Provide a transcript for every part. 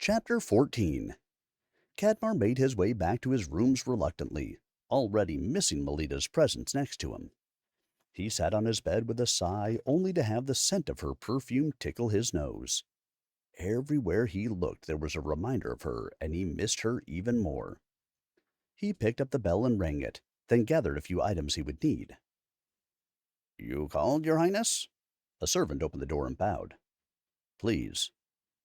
Chapter 14. Cadmar made his way back to his rooms reluctantly, already missing Melita's presence next to him. He sat on his bed with a sigh, only to have the scent of her perfume tickle his nose. Everywhere he looked there was a reminder of her, and he missed her even more. He picked up the bell and rang it, then gathered a few items he would need. "You called, your highness?" A servant opened the door and bowed. "Please,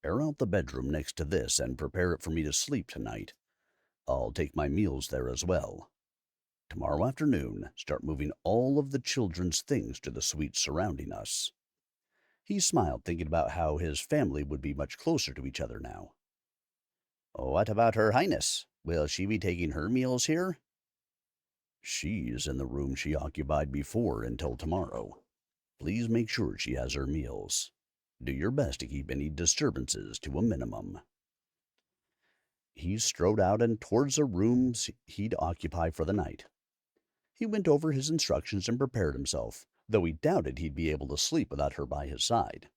air out the bedroom next to this and prepare it for me to sleep tonight. I'll take my meals there as well. Tomorrow afternoon, start moving all of the children's things to the suite surrounding us." He smiled, thinking about how his family would be much closer to each other now. "What about Her Highness? Will she be taking her meals here?" "She's in the room she occupied before until tomorrow. Please make sure she has her meals. Do your best to keep any disturbances to a minimum." He strode out and towards the rooms he'd occupy for the night. He went over his instructions and prepared himself, though he doubted he'd be able to sleep without her by his side.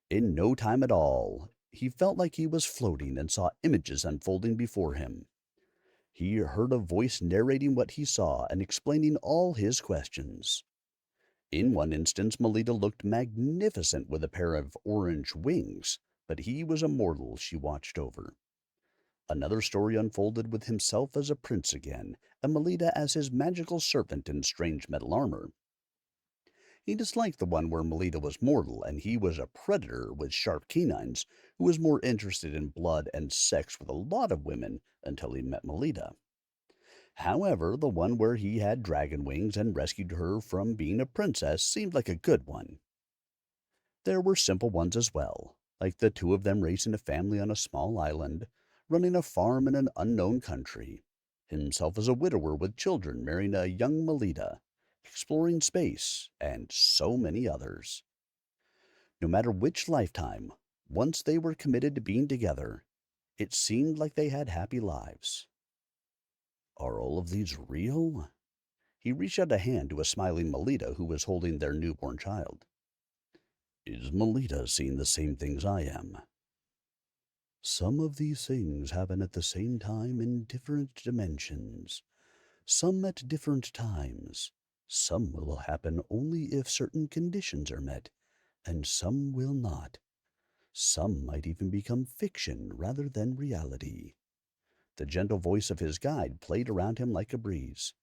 In no time at all, he felt like he was floating and saw images unfolding before him. He heard a voice narrating what he saw and explaining all his questions. In one instance, Melita looked magnificent with a pair of orange wings, but he was a mortal she watched over. Another story unfolded with himself as a prince again, and Melita as his magical servant in strange metal armor. He disliked the one where Melita was mortal and he was a predator with sharp canines who was more interested in blood and sex with a lot of women until he met Melita. However, the one where he had dragon wings and rescued her from being a princess seemed like a good one. There were simple ones as well, like the two of them raising a family on a small island, running a farm in an unknown country, himself as a widower with children marrying a young Melita, exploring space, and so many others. No matter which lifetime, once they were committed to being together, it seemed like they had happy lives. Are all of these real? He reached out a hand to a smiling Melita who was holding their newborn child. Is Melita seeing the same things I am? Some of these things happen at the same time in different dimensions, some at different times. Some will happen only if certain conditions are met, and some will not. Some might even become fiction rather than reality. The gentle voice of his guide played around him like a breeze.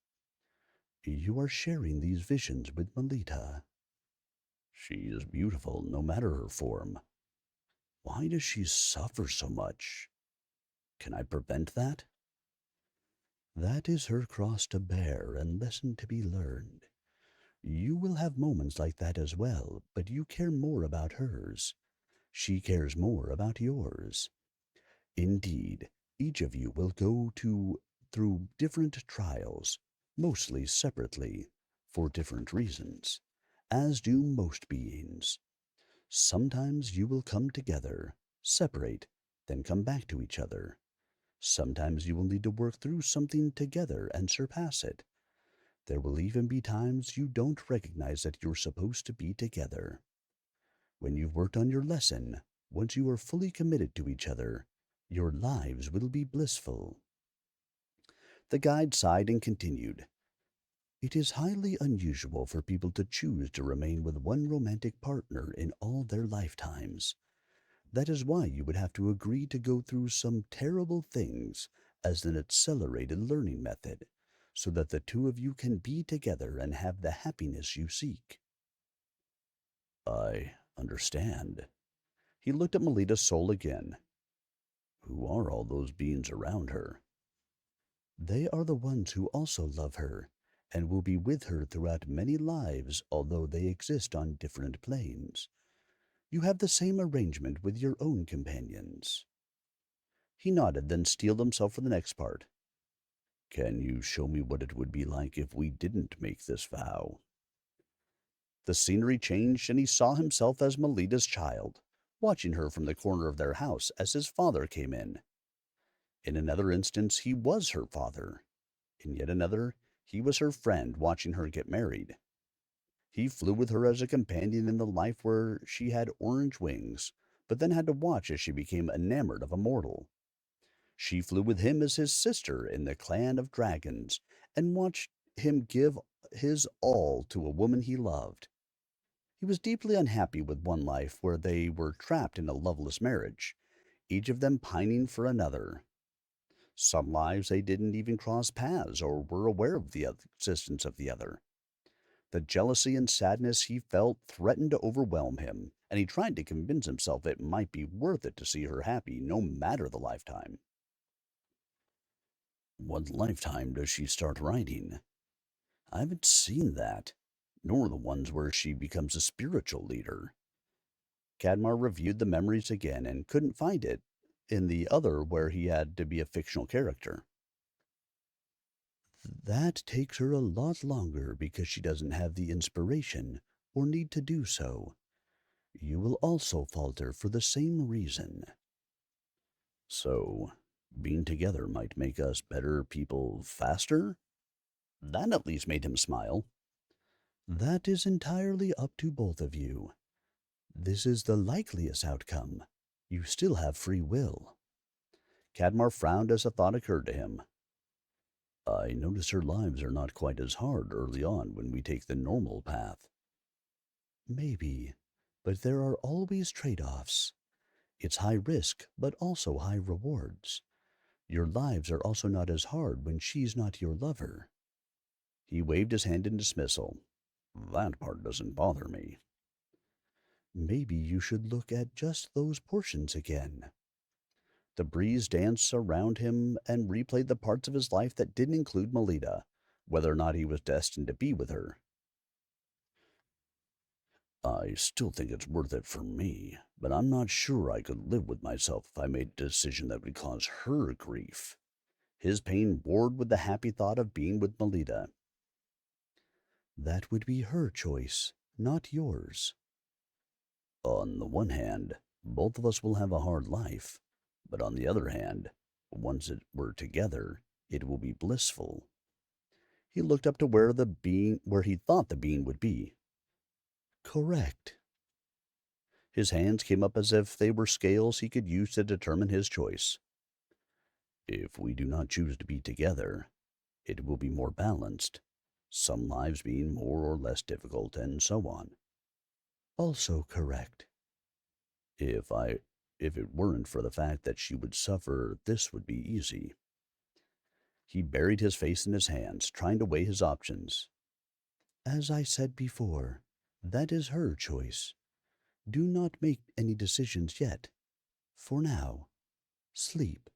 You are sharing these visions with Melita. She is beautiful no matter her form. Why does she suffer so much? Can I prevent that? That is her cross to bear and lesson to be learned. You will have moments like that as well, but you care more about hers. She cares more about yours. Indeed, each of you will through different trials, mostly separately, for different reasons, as do most beings. Sometimes you will come together, separate, then come back to each other. Sometimes you will need to work through something together and surpass it. There will even be times you don't recognize that you're supposed to be together. When you've worked on your lesson, once you are fully committed to each other, your lives will be blissful. The guide sighed and continued. It is highly unusual for people to choose to remain with one romantic partner in all their lifetimes. That is why you would have to agree to go through some terrible things as an accelerated learning method, so that the two of you can be together and have the happiness you seek. I understand. He looked at Melita's soul again. Who are all those beings around her? They are the ones who also love her, and will be with her throughout many lives, although they exist on different planes. You have the same arrangement with your own companions. He nodded, then steeled himself for the next part. Can you show me what it would be like if we didn't make this vow? The scenery changed, and he saw himself as Melita's child, watching her from the corner of their house as his father came in. In another instance, he was her father. In yet another, he was her friend watching her get married. He flew with her as a companion in the life where she had orange wings, but then had to watch as she became enamored of a mortal. She flew with him as his sister in the clan of dragons and watched him give his all to a woman he loved. He was deeply unhappy with one life where they were trapped in a loveless marriage, each of them pining for another. Some lives they didn't even cross paths or were aware of the existence of the other. The jealousy and sadness he felt threatened to overwhelm him, and he tried to convince himself it might be worth it to see her happy, no matter the lifetime. What lifetime does she start writing? I haven't seen that, nor the ones where she becomes a spiritual leader. Cadmar reviewed the memories again and couldn't find it in the other where he had to be a fictional character. That takes her a lot longer because she doesn't have the inspiration or need to do so. You will also falter for the same reason. So, being together might make us better people faster? That at least made him smile. That is entirely up to both of you. This is the likeliest outcome. You still have free will. Cadmar frowned as a thought occurred to him. I notice her lives are not quite as hard early on when we take the normal path. Maybe, but there are always trade-offs. It's high risk, but also high rewards. Your lives are also not as hard when she's not your lover. He waved his hand in dismissal. That part doesn't bother me. Maybe you should look at just those portions again. The breeze danced around him and replayed the parts of his life that didn't include Melita, whether or not he was destined to be with her. I still think it's worth it for me, but I'm not sure I could live with myself if I made a decision that would cause her grief. His pain warred with the happy thought of being with Melita. That would be her choice, not yours. On the one hand, both of us will have a hard life, but on the other hand, once we're together, it will be blissful. He looked up to where he thought the being would be. Correct. His hands came up as if they were scales he could use to determine his choice. If we do not choose to be together, it will be more balanced, some lives being more or less difficult, and so on. Also correct. If it weren't for the fact that she would suffer, this would be easy. He buried his face in his hands, trying to weigh his options. As I said before, that is her choice. Do not make any decisions yet. For now, sleep.